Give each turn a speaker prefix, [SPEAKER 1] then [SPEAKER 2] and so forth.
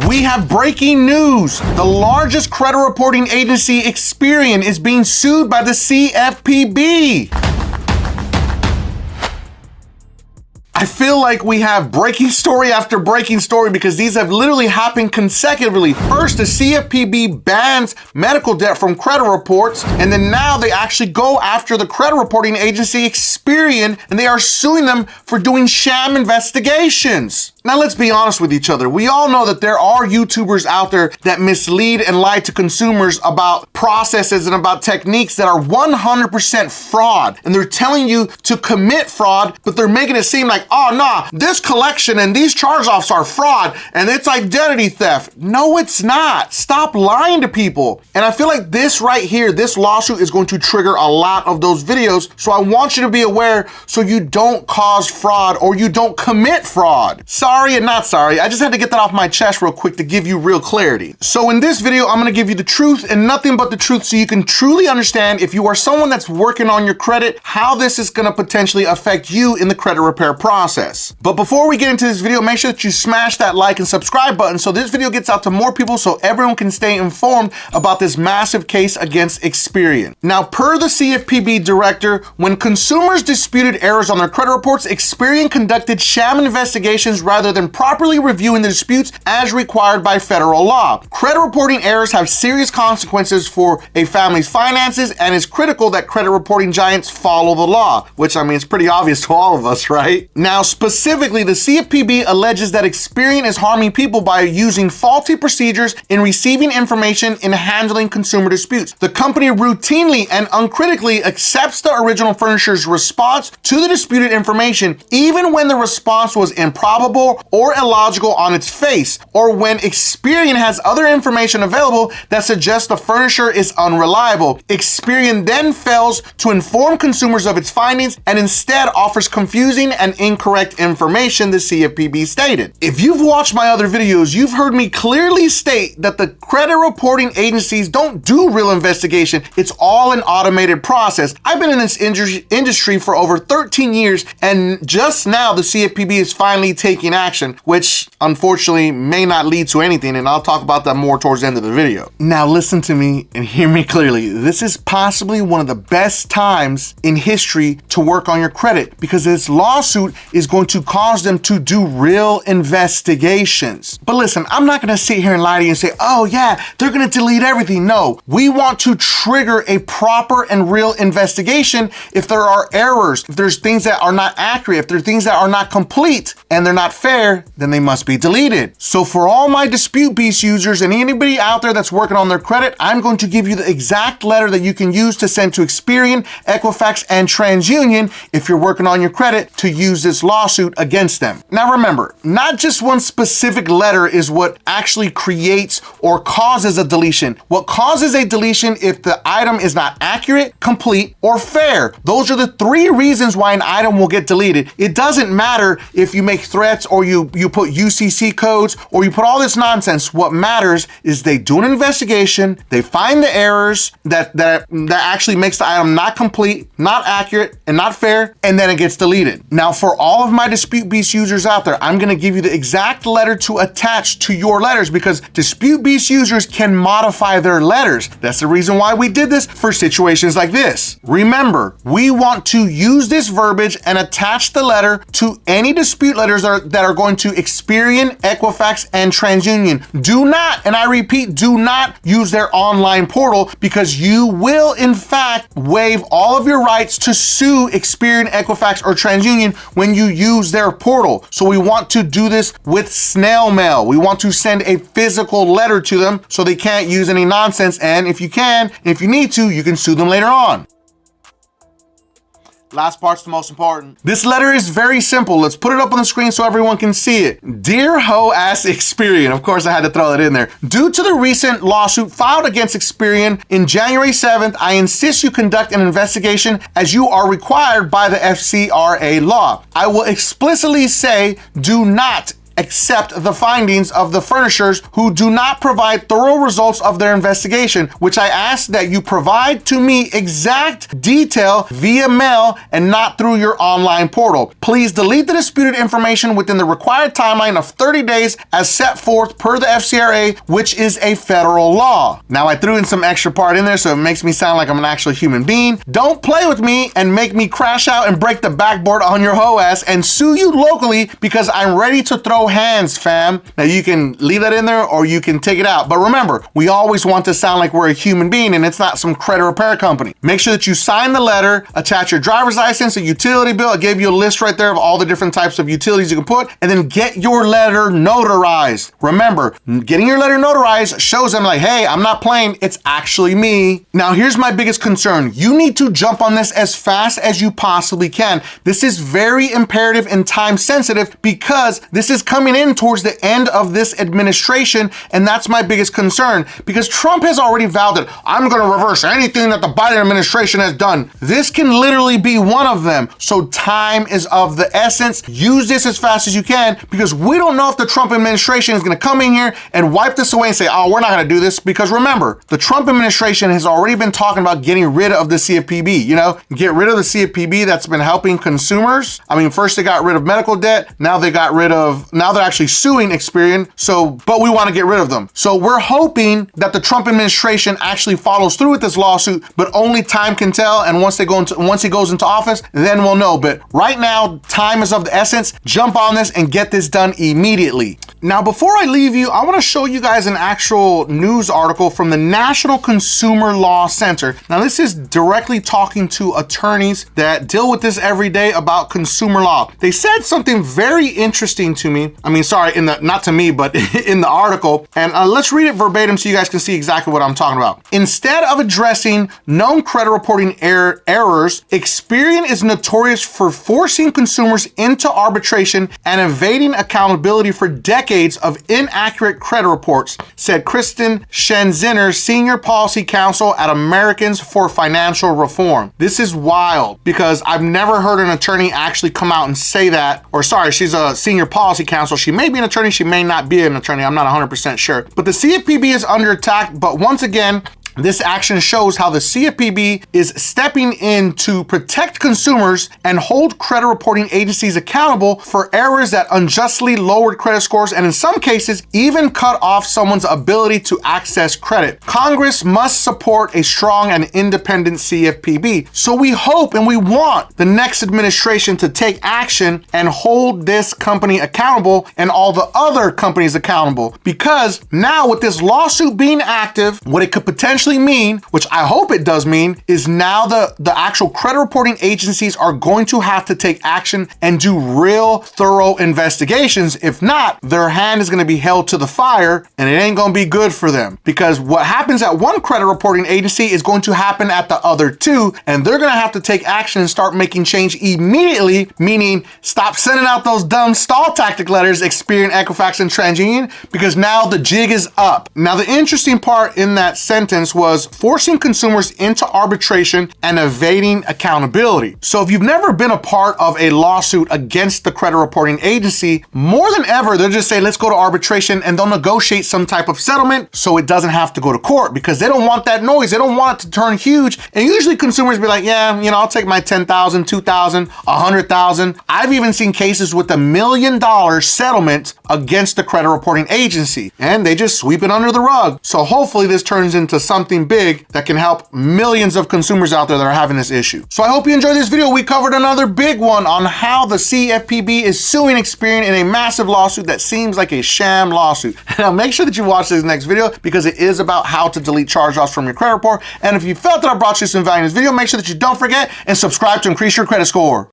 [SPEAKER 1] We have breaking news. The largest credit reporting agency, Experian, is being sued by the CFPB. I feel like we have breaking story after breaking story because these have literally happened consecutively. First, the CFPB bans medical debt from credit reports, and then now they actually go after the credit reporting agency Experian, and they are suing them for doing sham investigations. Now, let's be honest with each other. We all know that there are YouTubers out there that mislead and lie to consumers about processes and about techniques that are 100% fraud. And they're telling you to commit fraud, but they're making it seem like, oh, nah, this collection and these charge-offs are fraud and it's identity theft. No, it's not. Stop lying to people. And I feel like this right here, this lawsuit is going to trigger a lot of those videos. So I want you to be aware so you don't cause fraud or you don't commit fraud. Sorry and not sorry. I just had to get that off my chest real quick to give you real clarity. So in this video, I'm going to give you the truth and nothing but the truth so you can truly understand if you are someone that's working on your credit, how this is going to potentially affect you in the credit repair process. But before we get into this video, make sure that you smash that like and subscribe button so this video gets out to more people so everyone can stay informed about this massive case against Experian. Now, per the CFPB director, when consumers disputed errors on their credit reports, Experian conducted sham investigations rather than properly reviewing the disputes as required by federal law. Credit reporting errors have serious consequences for a family's finances, and it's critical that credit reporting giants follow the law, which I mean, it's pretty obvious to all of us, right? Now, specifically, the CFPB alleges that Experian is harming people by using faulty procedures in receiving information in handling consumer disputes. The company routinely and uncritically accepts the original furnisher's response to the disputed information, even when the response was improbable or illogical on its face, or when Experian has other information available that suggests the furnisher is unreliable. Experian then fails to inform consumers of its findings and instead offers confusing and incorrect information, the CFPB stated. If you've watched my other videos, you've heard me clearly state that the credit reporting agencies don't do real investigation. It's all an automated process. I've been in this industry for over 13 years, and just now the CFPB is finally taking action, which unfortunately may not lead to anything, and I'll talk about that more towards the end of the video. Now listen to me and hear me clearly. This is possibly one of the best times in history to work on your credit because this lawsuit is going to cause them to do real investigations. But listen, I'm not going to sit here and lie to you and say, oh yeah, they're going to delete everything. No, we want to trigger a proper and real investigation if there are errors, if there's things that are not accurate, if there are things that are not complete and they're not fair, then they must be deleted. So for all my Dispute Beast users and anybody out there that's working on their credit, I'm going to give you the exact letter that you can use to send to Experian, Equifax, and TransUnion if you're working on your credit to use this lawsuit against them. Now remember, not just one specific letter is what actually creates or causes a deletion. What causes a deletion if the item is not accurate, complete, or fair. Those are the three reasons why an item will get deleted. It doesn't matter if you make threats or you put UCC codes or you put all this nonsense. What matters is they do an investigation, they find the errors that actually makes the item not complete, not accurate, and not fair, and then it gets deleted. Now, for all of my Dispute Beast users out there, I'm gonna give you the exact letter to attach to your letters because Dispute Beast users can modify their letters. That's the reason why we did this for situations like this. Remember, we want to use this verbiage and attach the letter to any dispute letters that are going to Experian, Equifax, and TransUnion. Do not, and I repeat, do not use their online portal because you will in fact waive all of your rights to sue Experian, Equifax, or TransUnion when you use their portal. So we want to do this with snail mail. We want to send a physical letter to them so they can't use any nonsense, and if you can, if you need to, you can sue them later on. Last part's the most important. This letter is very simple. Let's put it up on the screen so everyone can see it. Dear Ho Ass Experian, of course I had to throw that in there. Due to the recent lawsuit filed against Experian in January 7th, I insist you conduct an investigation as you are required by the FCRA law. I will explicitly say do not accept the findings of the furnishers who do not provide thorough results of their investigation, which I ask that you provide to me exact detail via mail and not through your online portal. Please delete the disputed information within the required timeline of 30 days as set forth per the FCRA, which is a federal law. Now I threw in some extra part in there so it makes me sound like I'm an actual human being. Don't play with me and make me crash out and break the backboard on your hoe ass and sue you locally because I'm ready to throw hands, fam. Now you can leave that in there or you can take it out. But remember, we always want to sound like we're a human being and it's not some credit repair company. Make sure that you sign the letter, attach your driver's license, a utility bill. I gave you a list right there of all the different types of utilities you can put, and then get your letter notarized. Remember, getting your letter notarized shows them like, hey, I'm not playing, it's actually me. Now here's my biggest concern. You need to jump on this as fast as you possibly can. This is very imperative and time sensitive because this is coming in towards the end of this administration, and that's my biggest concern because Trump has already vowed that I'm going to reverse anything that the Biden administration has done. This can literally be one of them. So time is of the essence. Use this as fast as you can because we don't know if the Trump administration is going to come in here and wipe this away and say, oh, we're not going to do this, because remember, the Trump administration has already been talking about getting rid of the CFPB, get rid of the CFPB that's been helping consumers. I mean, first they got rid of medical debt. Now they're actually suing Experian. But we want to get rid of them. So we're hoping that the Trump administration actually follows through with this lawsuit, but only time can tell. And once he goes into office, then we'll know. But right now, time is of the essence. Jump on this and get this done immediately. Now, before I leave you, I want to show you guys an actual news article from the National Consumer Law Center. Now, this is directly talking to attorneys that deal with this every day about consumer law. They said something very interesting to me. I mean, sorry, not to me, but in the article. And let's read it verbatim so you guys can see exactly what I'm talking about. Instead of addressing known credit reporting errors, Experian is notorious for forcing consumers into arbitration and evading accountability for decades of inaccurate credit reports, said Kristen Schenzinner, Senior Policy Counsel at Americans for Financial Reform. This is wild because I've never heard an attorney actually come out and say that. Or sorry, she's a senior policy counsel. She may be an attorney, she may not be an attorney. I'm not 100% sure. But the CFPB is under attack. But once again, this action shows how the CFPB is stepping in to protect consumers and hold credit reporting agencies accountable for errors that unjustly lowered credit scores and in some cases even cut off someone's ability to access credit. Congress must support a strong and independent CFPB. So we hope and we want the next administration to take action and hold this company accountable and all the other companies accountable, because now with this lawsuit being active, what it could potentially mean, which I hope it does mean, is now the actual credit reporting agencies are going to have to take action and do real thorough investigations. If not, their hand is going to be held to the fire and it ain't going to be good for them, because what happens at one credit reporting agency is going to happen at the other two, and they're going to have to take action and start making change immediately, meaning stop sending out those dumb stall tactic letters, Experian, Equifax, and TransUnion, because now the jig is up. Now, the interesting part in that sentence was forcing consumers into arbitration and evading accountability. So if you've never been a part of a lawsuit against the credit reporting agency, more than ever, they'll just say, let's go to arbitration, and they'll negotiate some type of settlement so it doesn't have to go to court, because they don't want that noise. They don't want it to turn huge. And usually consumers be like, yeah, I'll take my $10,000, $2,000, $100,000. I've even seen cases with $1 million settlement against the credit reporting agency, and they just sweep it under the rug. So hopefully this turns into something big that can help millions of consumers out there that are having this issue. So I hope you enjoyed this video. We covered another big one on how the CFPB is suing Experian in a massive lawsuit that seems like a sham lawsuit. Now make sure that you watch this next video because it is about how to delete charge-offs from your credit report. And if you felt that I brought you some value in this video, make sure that you don't forget and subscribe to increase your credit score.